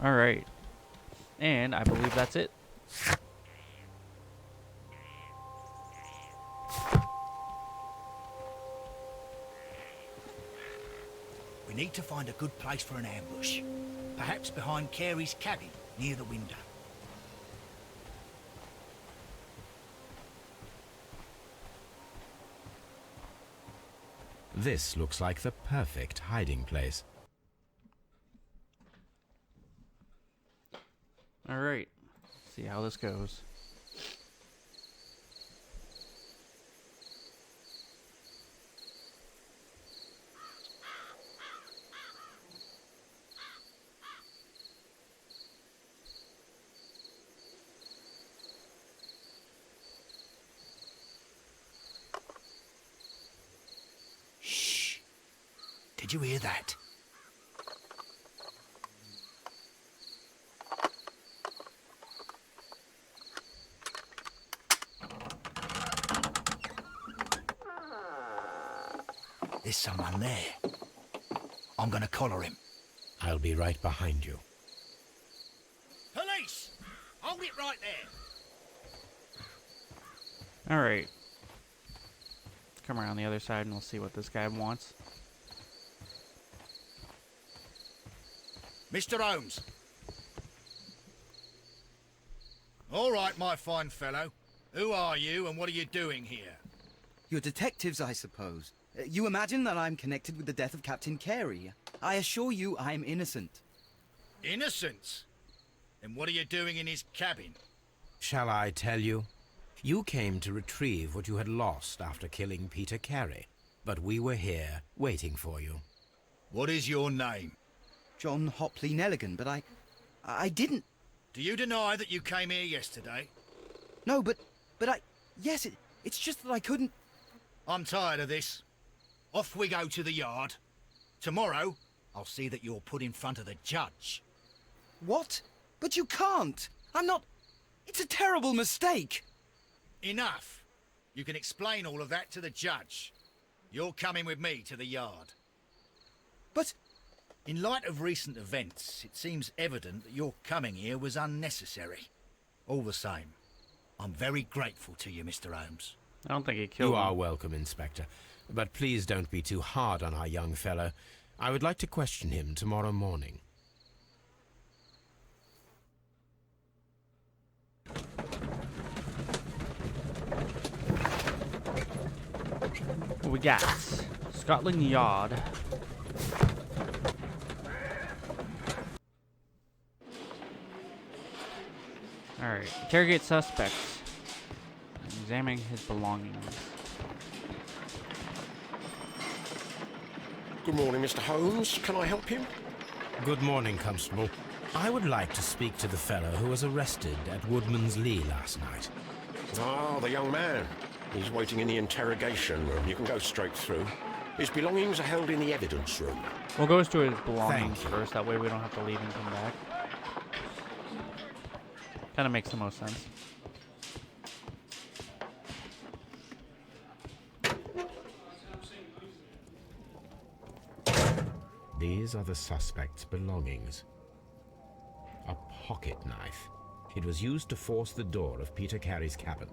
Alright. And I believe that's it. We need to find a good place for an ambush. Perhaps behind Carey's cabin, near the window. This looks like the perfect hiding place. Alright. See how this goes. Shh. Did you hear that? There's someone there. I'm gonna collar him. I'll be right behind you. Police! Hold it right there. Alright. Come around the other side and we'll see what this guy wants. Mr. Holmes. All right, my fine fellow. Who are you and what are you doing here? You're detectives, I suppose. You imagine that I'm connected with the death of Captain Carey. I assure you I'm innocent. Innocent? Then what are you doing in his cabin? Shall I tell you? You came to retrieve what you had lost after killing Peter Carey, but we were here waiting for you. What is your name? John Hopley Nelligan, but I didn't... Do you deny that you came here yesterday? No, but yes, it's just that I couldn't... I'm tired of this. Off we go to the yard. Tomorrow, I'll see that you're put in front of the judge. What? But you can't! I'm not... It's a terrible mistake! Enough. You can explain all of that to the judge. You're coming with me to the yard. But... In light of recent events, it seems evident that your coming here was unnecessary. All the same, I'm very grateful to you, Mr. Holmes. I don't think he killed You him. are welcome, Inspector. But please don't be too hard on our young fellow. I would like to question him tomorrow morning. What we got? Scotland Yard. Alright, interrogate suspects. Examining his belongings. Good morning, Mr. Holmes. Can I help you? Good morning, Constable. I would like to speak to the fellow who was arrested at Woodman's Lee last night. Ah, the young man. He's waiting in the interrogation room. You can go straight through. His belongings are held in the evidence room. We'll go to his belongings Thank you. first. That way we don't have to leave and come back. Kind of makes the most sense. These are the suspect's belongings. A pocket knife. It was used to force the door of Peter Carey's cabin.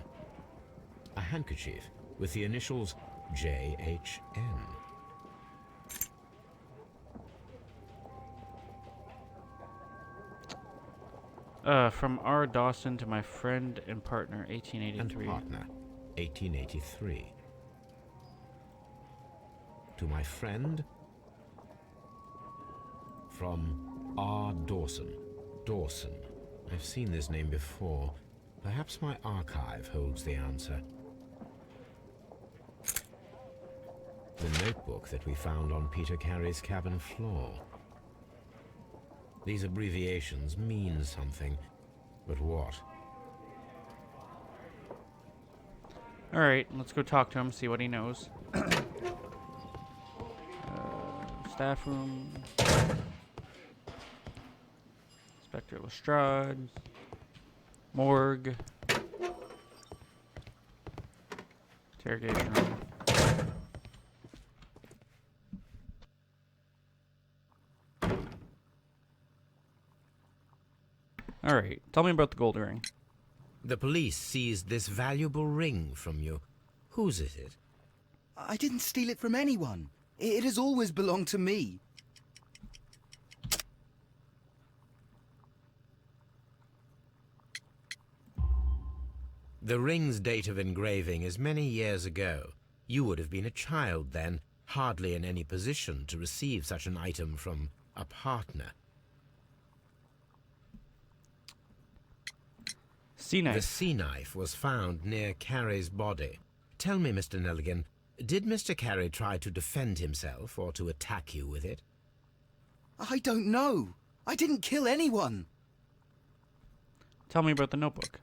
A handkerchief with the initials J.H.N. From R. Dawson to my friend and partner, And 1883. partner, 1883. To my friend, from R. Dawson. Dawson. I've seen this name before. Perhaps my archive holds the answer. The notebook that we found on Peter Carey's cabin floor. These abbreviations mean something, but what? Alright, let's go talk to him, see what he knows. Staff room. Inspector Lestrade. Morgue. Interrogation room. Alright, tell me about the gold ring. The police seized this valuable ring from you. Whose is it? I didn't steal it from anyone. It has always belonged to me. The ring's date of engraving is many years ago. You would have been a child then, hardly in any position to receive such an item from a partner. Sea knife. The sea knife was found near Carey's body. Tell me, Mr. Nelligan, did Mr. Carey try to defend himself or to attack you with it? I don't know. I didn't kill anyone. Tell me about the notebook.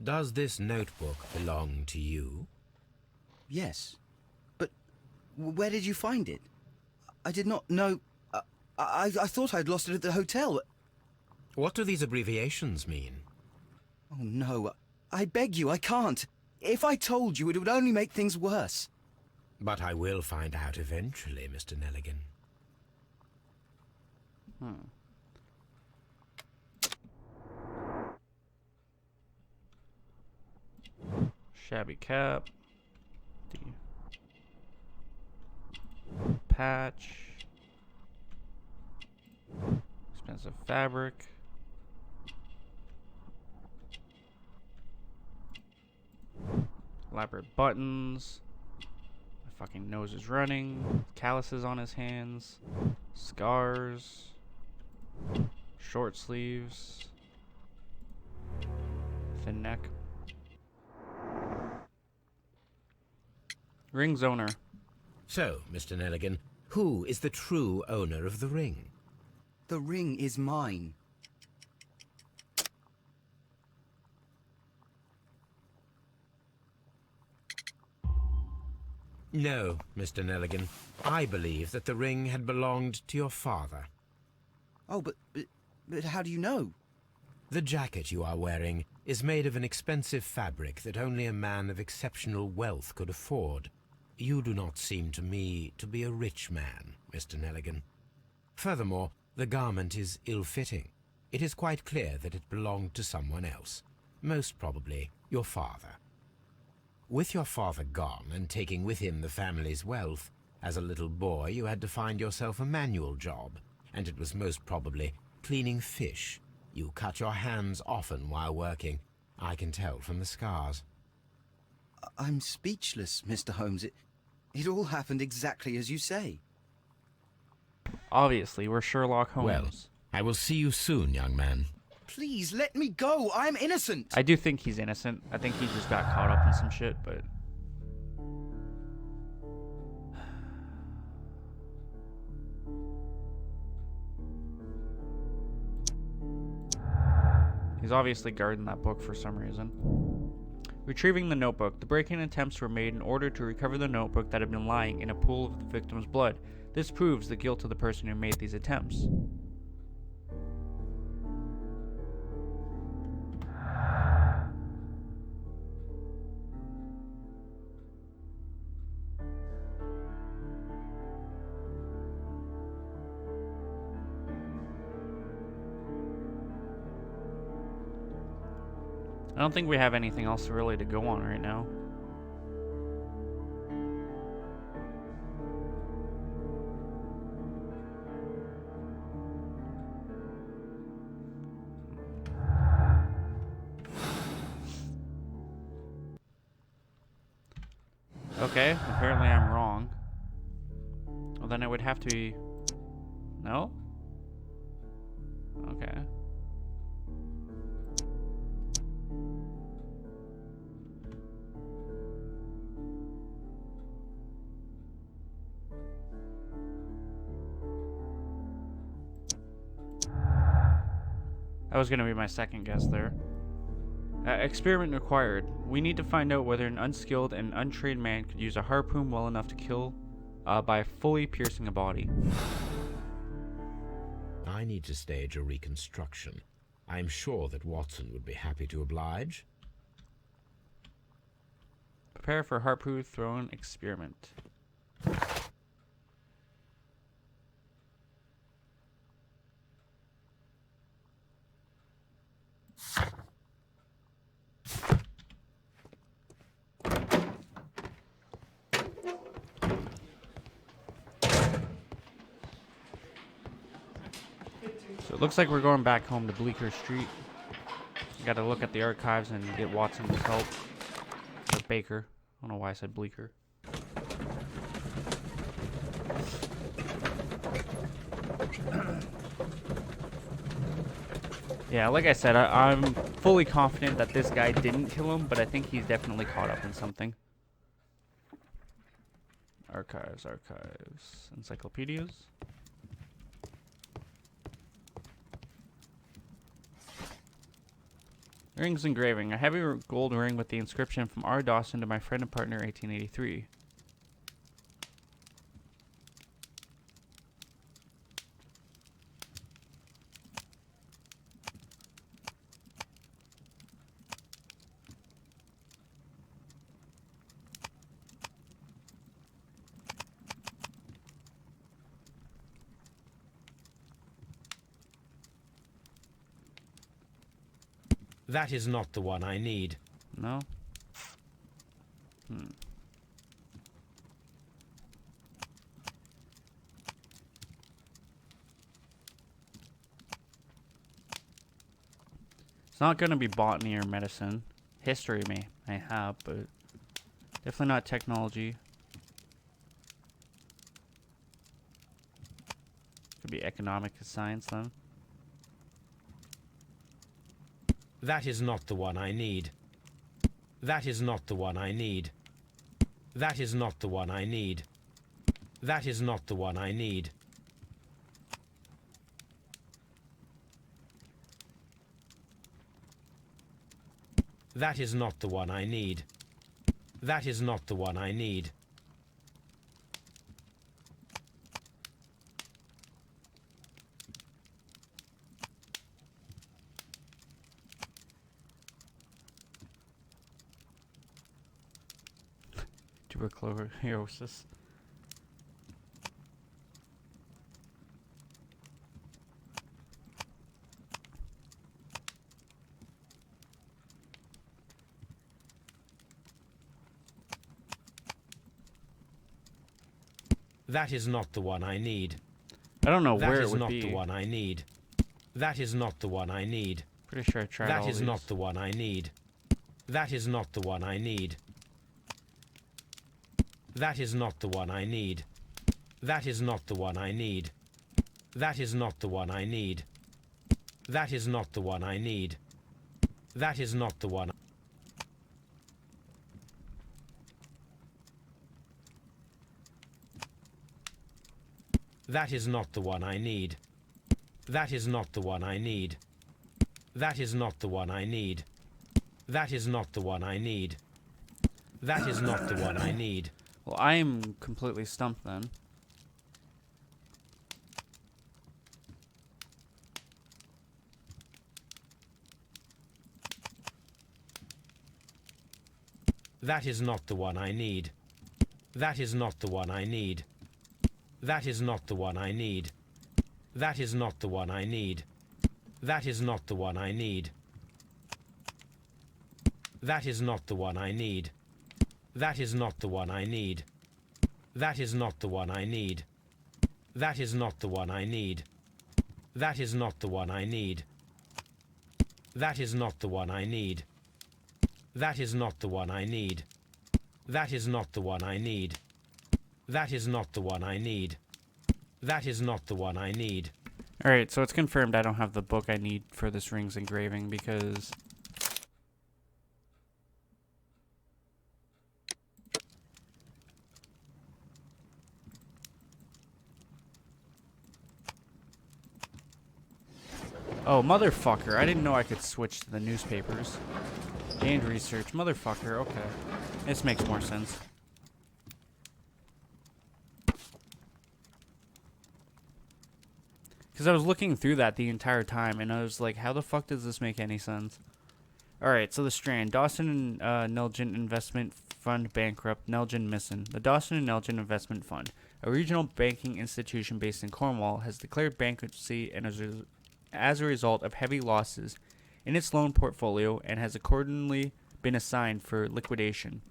Does this notebook belong to you? Yes. But where did you find it? I did not know. I thought I'd lost it at the hotel. What do these abbreviations mean? Oh no, I beg you, I can't. If I told you, it would only make things worse. But I will find out eventually, Mr. Nelligan. Shabby cap. The patch. Expensive fabric. Elaborate buttons. My fucking nose is running. Calluses on his hands. Scars. Short sleeves. Thin neck. Ring's owner. So, Mr. Nelligan, who is the true owner of the ring? The ring is mine. No, Mr. Nelligan. I believe that the ring had belonged to your father. Oh, but how do you know? The jacket you are wearing is made of an expensive fabric that only a man of exceptional wealth could afford. You do not seem to me to be a rich man, Mr. Nelligan. Furthermore, the garment is ill-fitting. It is quite clear that it belonged to someone else, most probably your father. With your father gone and taking with him the family's wealth, as a little boy you had to find yourself a manual job, and it was most probably cleaning fish. You cut your hands often while working. I can tell from the scars. I'm speechless, Mr. Holmes. It all happened exactly as you say. Obviously, we're Sherlock Holmes. Well, I will see you soon, young man. Please, let me go. I'm innocent. I do think he's innocent. I think he just got caught up in some shit, but... He's obviously guarding that book for some reason. Retrieving the notebook. The break-in attempts were made in order to recover the notebook that had been lying in a pool of the victim's blood. This proves the guilt of the person who made these attempts. I don't think we have anything else really to go on right now. Okay, apparently I'm wrong. Well, then it would have to be... No? Okay. That was going to be my second guess there. Experiment required. We need to find out whether an unskilled and untrained man could use a harpoon well enough to kill by fully piercing a body. I need to stage a reconstruction. I'm sure that Watson would be happy to oblige. Prepare for harpoon thrown experiment. So it looks like we're going back home to Bleecker Street. Got to look at the archives and get Watson's help. Or Baker. I don't know why I said Bleecker. Yeah, like I said, I'm fully confident that this guy didn't kill him, but I think he's definitely caught up in something. Archives, encyclopedias. Rings engraving. A heavy gold ring with the inscription from R. Dawson to my friend and partner, 1883. That is not the one I need. No? It's not going to be botany or medicine. History may have, but definitely not technology. Could be economic science then. That is not the one I need. That is not the one I need. That is not the one I need. That is not the one I need. That is not the one I need. That is not the one I need. Tuberculosis. That is not the one I need. I don't know That where it is would not be. the one I need. That is not the one I need. Pretty sure I tried all That is these. not the one I need. That is not the one I need. That is not the one I need. That is not the one I need. That is not the one I need. That is not the one I need. That is not the one. That is not the one I need. That is not the one I need. That is not the one I need. That is not the one I need. That is not the one I need. Well, I am completely stumped then. That is not the one I need. That is not the one I need. That is not the one I need. That is not the one I need. That is not the one I need. That is not the one I need. That is not the one I need. That is not the one I need. That is not the one I need. That is not the one I need. That is not the one I need. That is not the one I need. That is not the one I need. That is not the one I need. That is not the one I need. Alright, so it's confirmed I don't have the book I need for this ring's engraving because... Oh, motherfucker. I didn't know I could switch to the newspapers. And research. Motherfucker, okay. This makes more sense. Because I was looking through that the entire time, and I was like, how the fuck does this make any sense? Alright, so the Strand. Dawson and Nelgen Investment Fund bankrupt. Nelgen missing. The Dawson and Nelgen Investment Fund, a regional banking institution based in Cornwall, has declared bankruptcy and as a result of heavy losses in its loan portfolio and has accordingly been assigned for liquidation.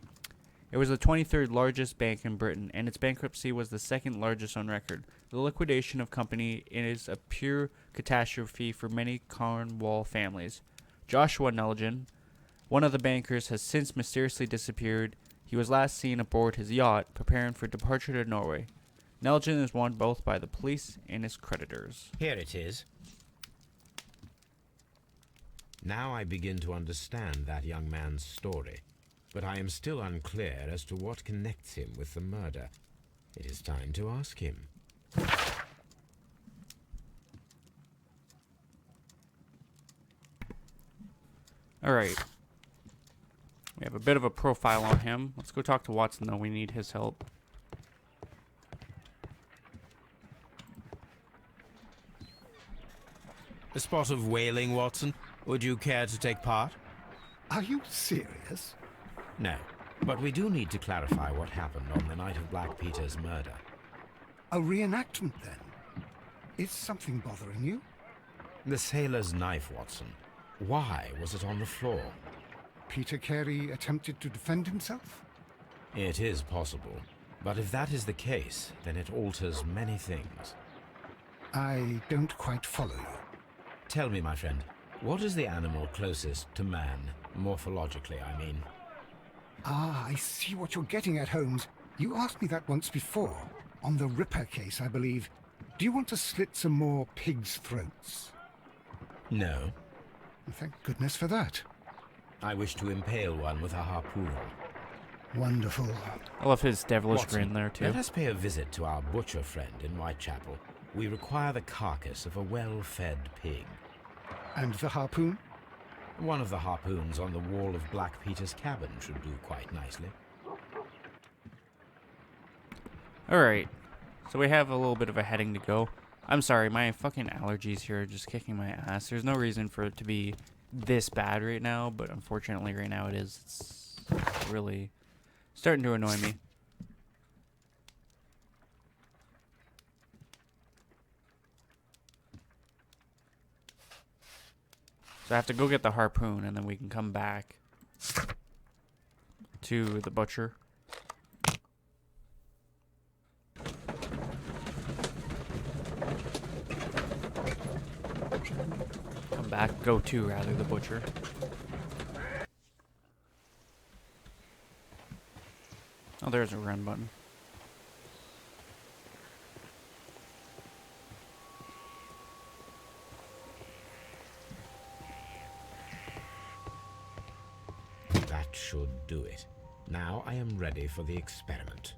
It was the 23rd largest bank in Britain, and its bankruptcy was the second largest on record. The liquidation of company is a pure catastrophe for many Cornwall families. Joshua Nelgen, one of the bankers, has since mysteriously disappeared. He was last seen aboard his yacht, preparing for departure to Norway. Nelgen is wanted both by the police and his creditors. Here it is. Now I begin to understand that young man's story, but I am still unclear as to what connects him with the murder. It is time to ask him. Alright. We have a bit of a profile on him. Let's go talk to Watson, though. We need his help. A spot of whaling, Watson? Would you care to take part? Are you serious? No, but we do need to clarify what happened on the night of Black Peter's murder. A reenactment, then? Is something bothering you? The sailor's knife, Watson. Why was it on the floor? Peter Carey attempted to defend himself? It is possible, but if that is the case, then it alters many things. I don't quite follow you. Tell me, my friend, what is the animal closest to man, morphologically, I mean? Ah, I see what you're getting at, Holmes. You asked me that once before. On the Ripper case, I believe. Do you want to slit some more pigs' throats? No. Thank goodness for that. I wish to impale one with a harpoon. Wonderful. I love his devilish Watson, grin there, too. let us pay a visit to our butcher friend in Whitechapel. We require the carcass of a well-fed pig. And the harpoon? One of the harpoons on the wall of Black Peter's cabin should do quite nicely. Alright. So we have a little bit of a heading to go. I'm sorry, my fucking allergies here are just kicking my ass. There's no reason for it to be this bad right now, but unfortunately right now it is. It's really starting to annoy me. So I have to go get the harpoon, and then we can come back to the butcher. Go to, rather, the butcher. Oh, there's a run button. That should do it. Now I am ready for the experiment.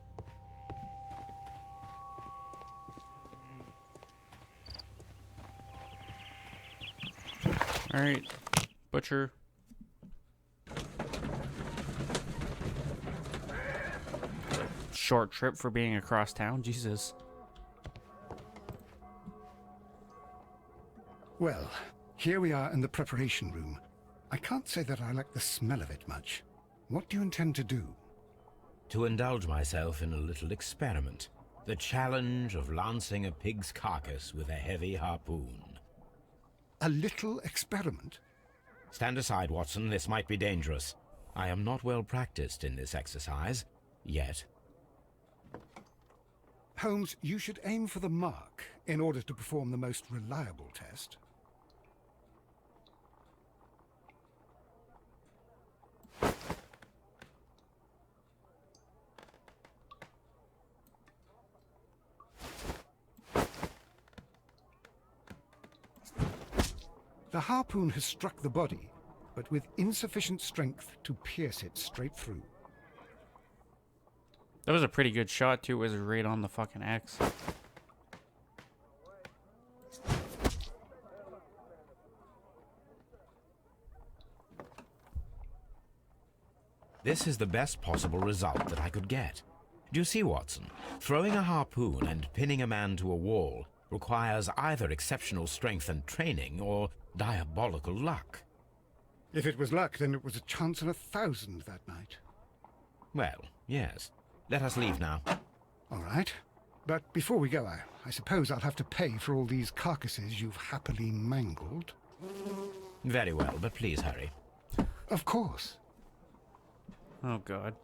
Alright, butcher. Short trip for being across town, Jesus. Well, here we are in the preparation room. I can't say that I like the smell of it much. What do you intend to do? To indulge myself in a little experiment. The challenge of lancing a pig's carcass with a heavy harpoon. A little experiment? Stand aside, Watson. This might be dangerous. I am not well practiced in this exercise. Yet. Holmes, you should aim for the mark in order to perform the most reliable test. The harpoon has struck the body, but with insufficient strength to pierce it straight through. That was a pretty good shot, too. It was right on the fucking X. This is the best possible result that I could get. Do you see, Watson? Throwing a harpoon and pinning a man to a wall requires either exceptional strength and training or diabolical luck. If it was luck, then it was a chance in 1,000 that night. Well, yes. Let us leave now. All right. But before we go, I suppose I'll have to pay for all these carcasses you've happily mangled. Very well, but please hurry. Of course. Oh, God.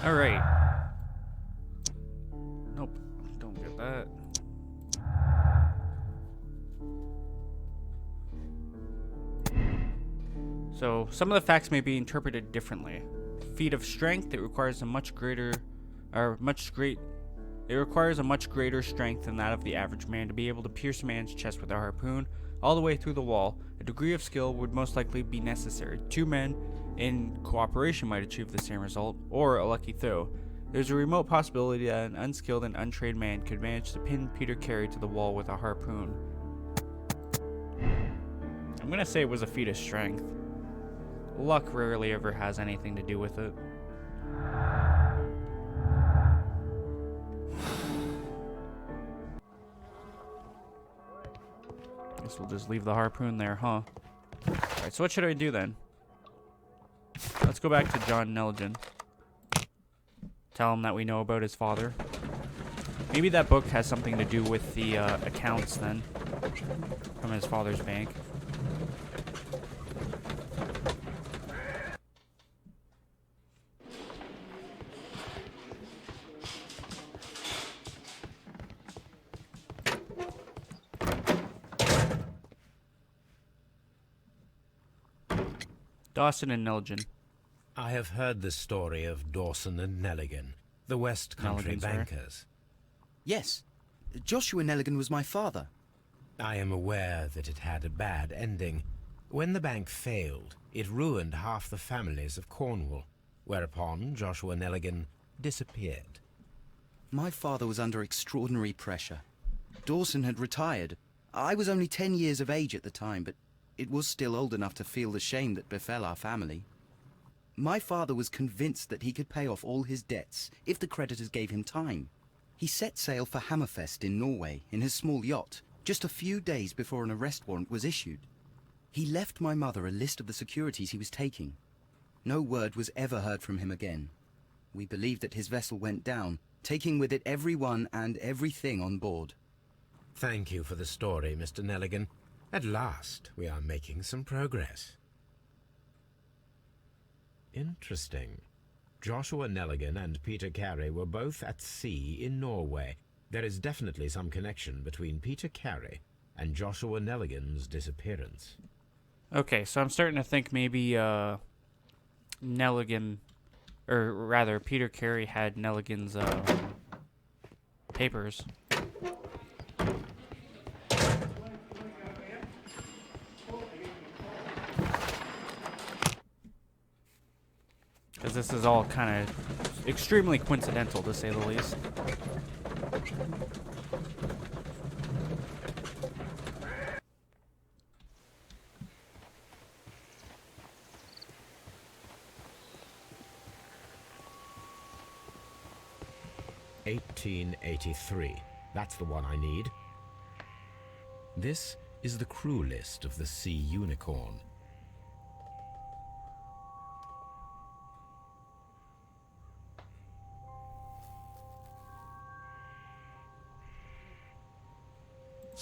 Alright. Nope. Don't get that. So, some of the facts may be interpreted differently. Feat of strength, it requires a much greater strength than that of the average man to be able to pierce a man's chest with a harpoon all the way through the wall. A degree of skill would most likely be necessary. Two men in cooperation might achieve the same result, or a lucky throw. There's a remote possibility that an unskilled and untrained man could manage to pin Peter Carey to the wall with a harpoon. I'm gonna say it was a feat of strength. Luck rarely ever has anything to do with it. Guess we'll just leave the harpoon there, huh? Alright, so what should I do then? Let's go back to John Nelligan. Tell him that we know about his father. Maybe that book has something to do with the accounts then from his father's bank. Dawson and Nelligan. I have heard the story of Dawson and Nelligan, the West Country Nelligan, sorry. bankers. Yes, Joshua Nelligan was my father. I am aware that it had a bad ending. When the bank failed, it ruined half the families of Cornwall, whereupon Joshua Nelligan disappeared. My father was under extraordinary pressure. Dawson had retired. I was only 10 years of age at the time, but it was still old enough to feel the shame that befell our family. My father was convinced that he could pay off all his debts if the creditors gave him time. He set sail for Hammerfest in Norway in his small yacht, just a few days before an arrest warrant was issued. He left my mother a list of the securities he was taking. No word was ever heard from him again. We believe that his vessel went down, taking with it everyone and everything on board. Thank you for the story, Mr. Nelligan. At last, we are making some progress. Interesting. Joshua Nelligan and Peter Carey were both at sea in Norway. There is definitely some connection between Peter Carey and Joshua Nelligan's disappearance. Okay, so I'm starting to think maybe Nelligan, or rather Peter Carey had Nelligan's papers. Because this is all kind of extremely coincidental, to say the least. "1883. That's the one I need. This is the crew list of the Sea Unicorn.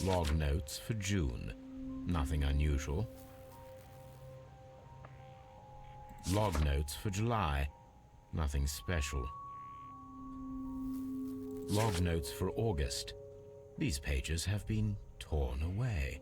Log notes for June. Nothing unusual. Log notes for July. Nothing special. Log notes for August. These pages have been torn away.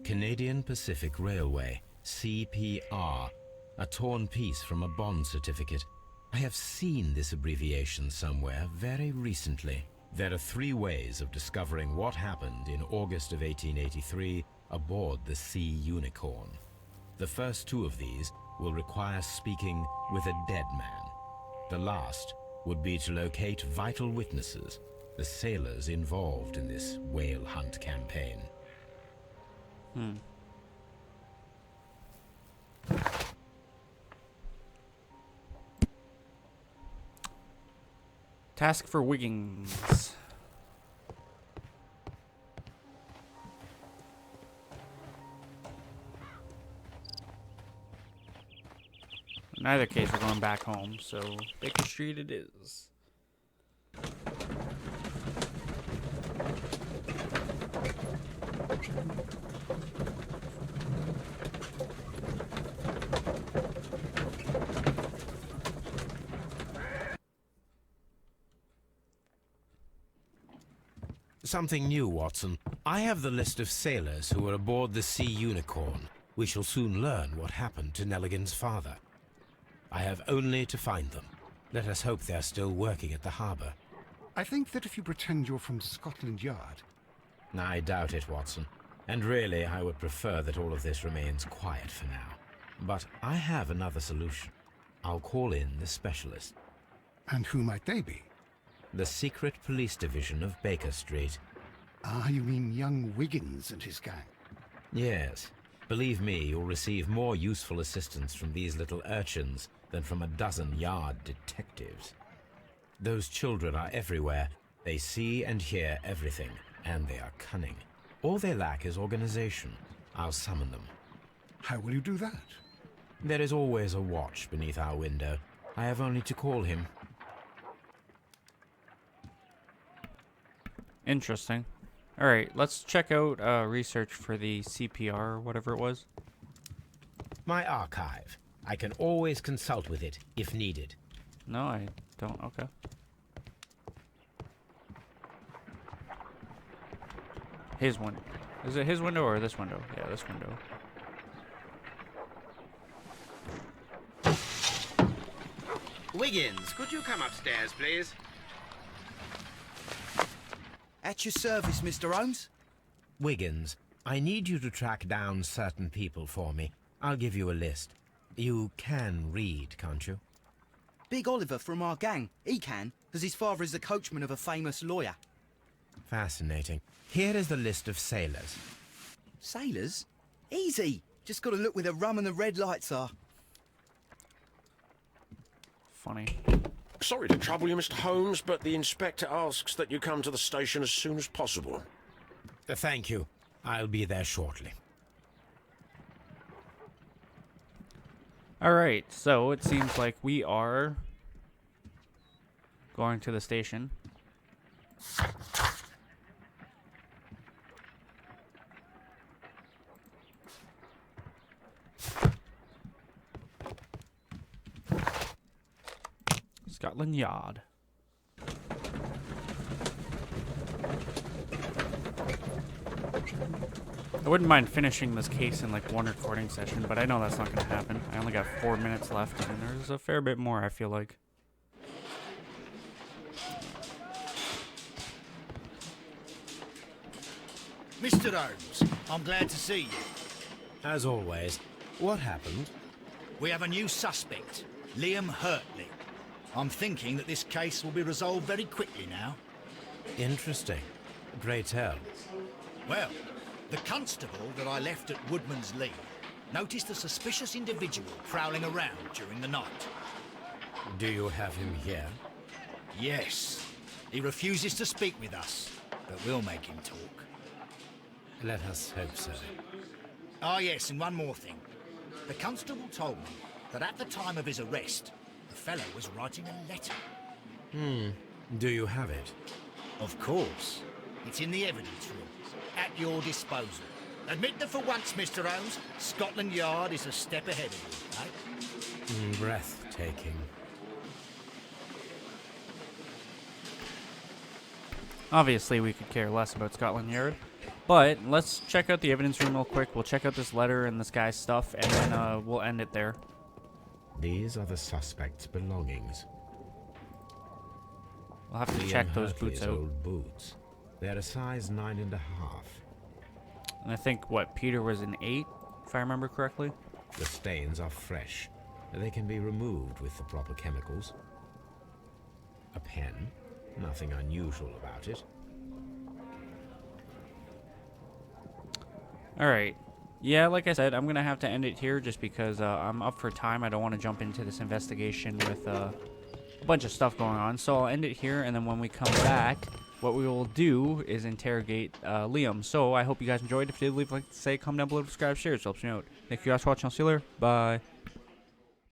Canadian Pacific Railway, CPR. A torn piece from a bond certificate. I have seen this abbreviation somewhere very recently. There are 3 ways of discovering what happened in August of 1883 aboard the Sea Unicorn. The first 2 of these will require speaking with a dead man. The last would be to locate vital witnesses, the sailors involved in this whale hunt campaign. Task for Wiggins. In either case, we're going back home, so Baker Street it is. Something new, Watson. I have the list of sailors who were aboard the Sea Unicorn. We shall soon learn what happened to Nelligan's father. I have only to find them. Let us hope they're still working at the harbour. I think that if you pretend you're from Scotland Yard... I doubt it, Watson. And really, I would prefer that all of this remains quiet for now. But I have another solution. I'll call in the specialist. And who might they be? The secret police division of Baker Street. Ah, you mean young Wiggins and his gang? Yes. Believe me, you'll receive more useful assistance from these little urchins than from a dozen yard detectives. Those children are everywhere. They see and hear everything, and they are cunning. All they lack is organization. I'll summon them. How will you do that? There is always a watch beneath our window. I have only to call him. Interesting. Alright, let's check out research for the CPR or whatever it was. My archive. I can always consult with it, if needed. No, I don't. Okay. His window. Is it his window or this window? Yeah, this window. Wiggins, could you come upstairs, please? At your service, Mr. Holmes. Wiggins, I need you to track down certain people for me. I'll give you a list. You can read, can't you? Big Oliver from our gang. He can, because his father is the coachman of a famous lawyer. Fascinating. Here is the list of sailors. Sailors? Easy. Just got to look where the rum and the red lights are. Funny. Sorry to trouble you, Mr. Holmes, but the inspector asks that you come to the station as soon as possible. Thank you. I'll be there shortly. Alright, so it seems like we are going to the station. Scotland Yard. I wouldn't mind finishing this case in like one recording session, but I know that's not going to happen. I only got 4 minutes left, and there's a fair bit more, I feel like. Mr. Holmes, I'm glad to see you. As always, what happened? We have a new suspect, Liam Hurtley. I'm thinking that this case will be resolved very quickly now. Interesting. Pray tell. Well, the constable that I left at Woodman's Lee noticed a suspicious individual prowling around during the night. Do you have him here? Yes. He refuses to speak with us, but we'll make him talk. Let us hope so. Ah, yes, and one more thing. The constable told me that at the time of his arrest, the fellow was writing a letter. Do you have it? Of course. It's in the evidence room, at your disposal. Admit that for once, Mr. Holmes, Scotland Yard is a step ahead of you, eh? Breathtaking. Obviously, we could care less about Scotland Yard. But let's check out the evidence room real quick. We'll check out this letter and this guy's stuff, and then we'll end it there. These are the suspect's belongings. We'll have to Liam check those Hurtley's boots out. old boots. They're a size 9.5. And I think, what, Peter was an 8, if I remember correctly? The stains are fresh. They can be removed with the proper chemicals. A pen. Nothing unusual about it. Alright. Yeah, like I said, I'm going to have to end it here just because I'm up for time. I don't want to jump into this investigation with a bunch of stuff going on. So I'll end it here, and then when we come back, what we will do is interrogate Liam. So I hope you guys enjoyed. If you did, leave a like, say, comment down below, subscribe, share. It helps me out. Thank you guys for watching. I'll see you later. Bye.